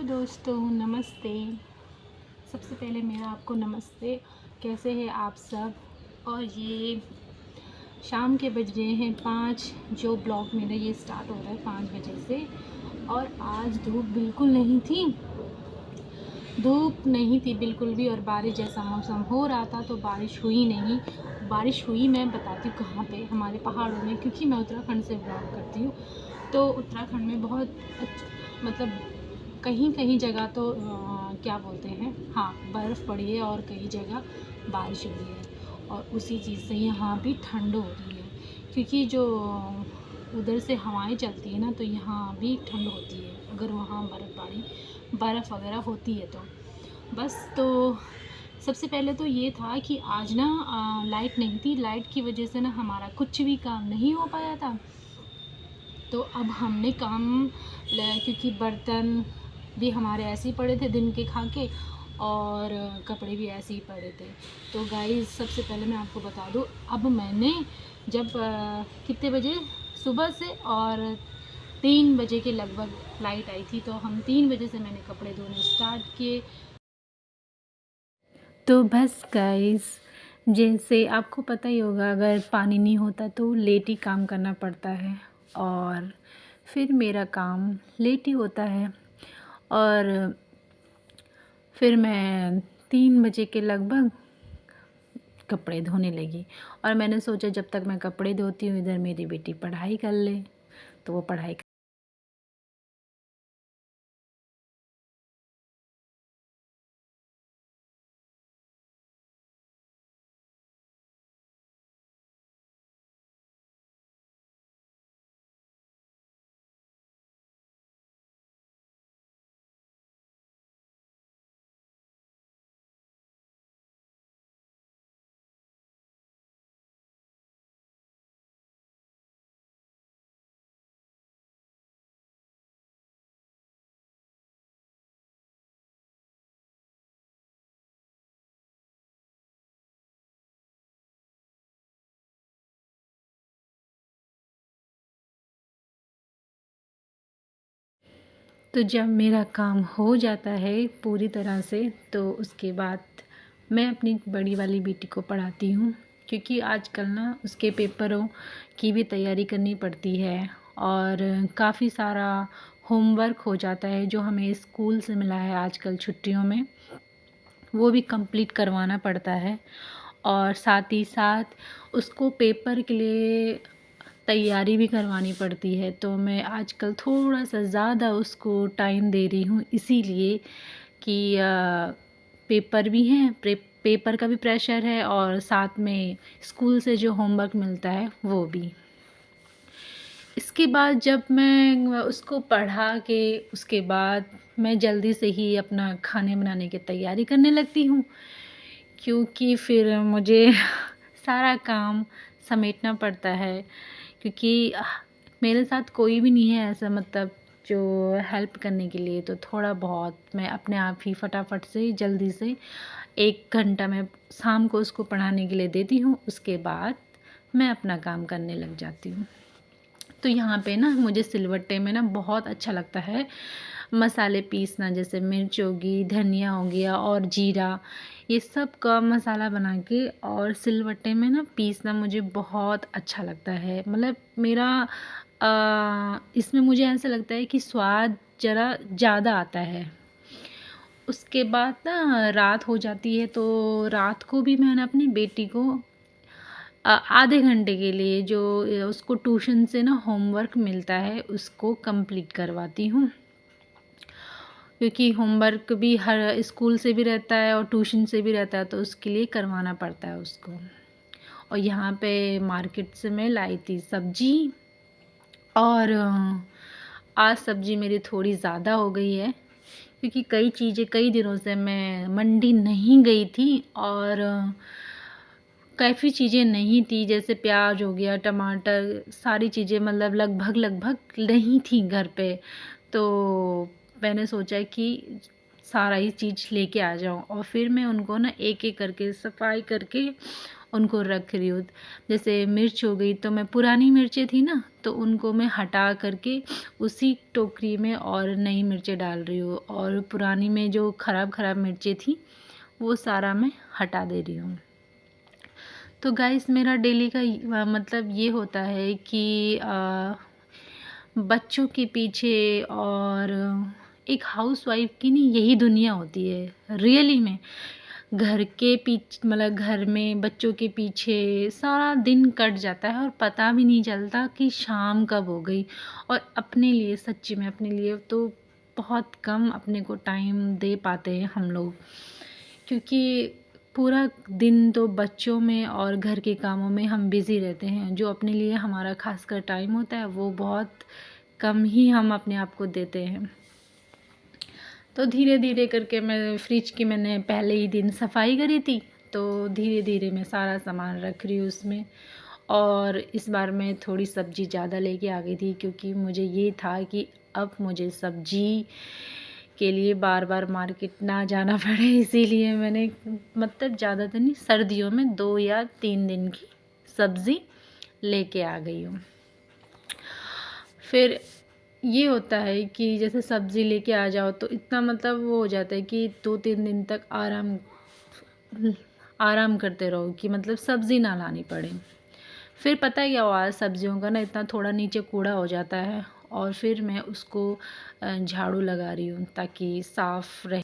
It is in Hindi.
दोस्तों, नमस्ते। सबसे पहले मेरा आपको नमस्ते। कैसे हैं आप सब? और ये शाम के बज रहे हैं 5। जो ब्लॉग मेरा ये स्टार्ट हो रहा है 5 बजे से। और आज धूप नहीं थी बिल्कुल भी, और बारिश जैसा मौसम हो रहा था, तो बारिश हुई नहीं। बारिश हुई, मैं बताती हूँ कहाँ पे, हमारे पहाड़ों में, क्योंकि मैं उत्तराखंड से ब्लॉग करती हूँ। तो उत्तराखंड में बहुत मतलब कहीं कहीं जगह तो क्या बोलते हैं, हाँ, बर्फ़ पड़ी है और कई जगह बारिश हुई है। और उसी चीज़ से यहाँ भी ठंड हो रही है, क्योंकि जो उधर से हवाएं चलती है ना, तो यहाँ भी ठंड होती है अगर वहाँ बर्फ़ वगैरह होती है तो। बस तो सबसे पहले तो ये था कि आज ना लाइट नहीं थी। लाइट की वजह से ना हमारा कुछ भी काम नहीं हो पाया था। तो अब हमने क्योंकि बर्तन भी हमारे ऐसे ही पड़े थे दिन के खा के, और कपड़े भी ऐसे ही पड़े थे। तो गाइस, सबसे पहले मैं आपको बता दूँ, अब मैंने जब कितने बजे सुबह से, और 3 बजे के लगभग लाइट आई थी, तो हम 3 बजे से मैंने कपड़े धोने स्टार्ट किए। तो बस गाइस, जैसे आपको पता ही होगा, अगर पानी नहीं होता तो लेट ही काम करना पड़ता है, और फिर मेरा काम लेट ही होता है। और फिर मैं 3 बजे के लगभग कपड़े धोने लगी, और मैंने सोचा जब तक मैं कपड़े धोती हूँ इधर मेरी बेटी पढ़ाई कर ले। तो वो पढ़ाई तो जब मेरा काम हो जाता है पूरी तरह से, तो उसके बाद मैं अपनी बड़ी वाली बेटी को पढ़ाती हूँ, क्योंकि आजकल ना उसके पेपरों की भी तैयारी करनी पड़ती है, और काफ़ी सारा होमवर्क हो जाता है जो हमें स्कूल से मिला है आजकल छुट्टियों में, वो भी कंप्लीट करवाना पड़ता है। और साथ ही साथ उसको पेपर के लिए तैयारी भी करवानी पड़ती है। तो मैं आजकल थोड़ा-सा ज़्यादा उसको टाइम दे रही हूँ, इसीलिए कि पेपर भी हैं, पेपर का भी प्रेशर है, और साथ में स्कूल से जो होमवर्क मिलता है वो भी। इसके बाद जब मैं उसको पढ़ा के, उसके बाद मैं जल्दी से ही अपना खाने बनाने की तैयारी करने लगती हूँ, क्योंकि फिर मुझे सारा काम समेटना पड़ता है, क्योंकि मेरे साथ कोई भी नहीं है ऐसा, मतलब जो हेल्प करने के लिए। तो थोड़ा बहुत मैं अपने आप ही फटाफट से जल्दी से 1 घंटा मैं शाम को उसको पढ़ाने के लिए देती हूँ, उसके बाद मैं अपना काम करने लग जाती हूँ। तो यहाँ पे ना मुझे सिलवट्टे में ना बहुत अच्छा लगता है मसाले पीसना, जैसे मिर्च होगी, धनिया हो गया और जीरा, ये सब का मसाला बना के और सिलवट्टे में ना पीसना मुझे बहुत अच्छा लगता है। मतलब मेरा इसमें मुझे ऐसा लगता है कि स्वाद ज़रा ज़्यादा आता है। उसके बाद ना रात हो जाती है, तो रात को भी मैंने अपनी बेटी को आधे घंटे के लिए जो उसको ट्यूशन से ना होमवर्क मिलता है उसको कंप्लीट करवाती हूँ, क्योंकि होमवर्क भी हर स्कूल से भी रहता है और ट्यूशन से भी रहता है, तो उसके लिए करवाना पड़ता है उसको। और यहाँ पे मार्केट से मैं लाई थी सब्जी, और आज सब्जी मेरी थोड़ी ज़्यादा हो गई है, क्योंकि कई दिनों से मैं मंडी नहीं गई थी, और काफ़ी चीज़ें नहीं थी, जैसे प्याज हो गया, टमाटर, सारी चीज़ें मतलब लगभग नहीं थी घर पे। तो मैंने सोचा कि सारा ही चीज़ लेके आ जाऊँ, और फिर मैं उनको ना एक-एक करके सफाई करके उनको रख रही हूँ। जैसे मिर्च हो गई तो मैं पुरानी मिर्चें थी ना तो उनको मैं हटा करके उसी टोकरी में और नई मिर्चें डाल रही हूँ, और पुरानी में जो ख़राब मिर्चें थी वो सारा मैं हटा दे रही हूँ। तो गाइस मेरा डेली का मतलब ये होता है कि बच्चों के पीछे और एक हाउसवाइफ की नहीं यही दुनिया होती है रियली में। घर के पीछे मतलब घर में बच्चों के पीछे सारा दिन कट जाता है और पता भी नहीं चलता कि शाम कब हो गई। और अपने लिए सच्ची में अपने लिए तो बहुत कम अपने को टाइम दे पाते हैं हम लोग, क्योंकि पूरा दिन तो बच्चों में और घर के कामों में हम बिज़ी रहते हैं। जो अपने लिए हमारा खासकर टाइम होता है वो बहुत कम ही हम अपने आप को देते हैं। तो धीरे धीरे करके मैं फ्रिज की मैंने पहले ही दिन सफाई करी थी, तो धीरे धीरे मैं सारा सामान रख रही हूँ उसमें। और इस बार मैं थोड़ी सब्ज़ी ज़्यादा लेके आ गई थी, क्योंकि मुझे ये था कि अब मुझे सब्ज़ी के लिए बार बार मार्केट ना जाना पड़े, इसीलिए मैंने मतलब ज़्यादा तो नहीं, सर्दियों में 2 या 3 दिन की सब्ज़ी लेके आ गई हूँ। फिर ये होता है कि जैसे सब्ज़ी लेके आ जाओ तो इतना मतलब वो हो जाता है कि 2-3 दिन तक आराम करते रहो कि मतलब सब्ज़ी ना लानी पड़े। फिर पता है क्या हुआ, सब्ज़ियों का ना इतना थोड़ा नीचे कूड़ा हो जाता है और फिर मैं उसको झाड़ू लगा रही हूँ ताकि साफ़ रहे।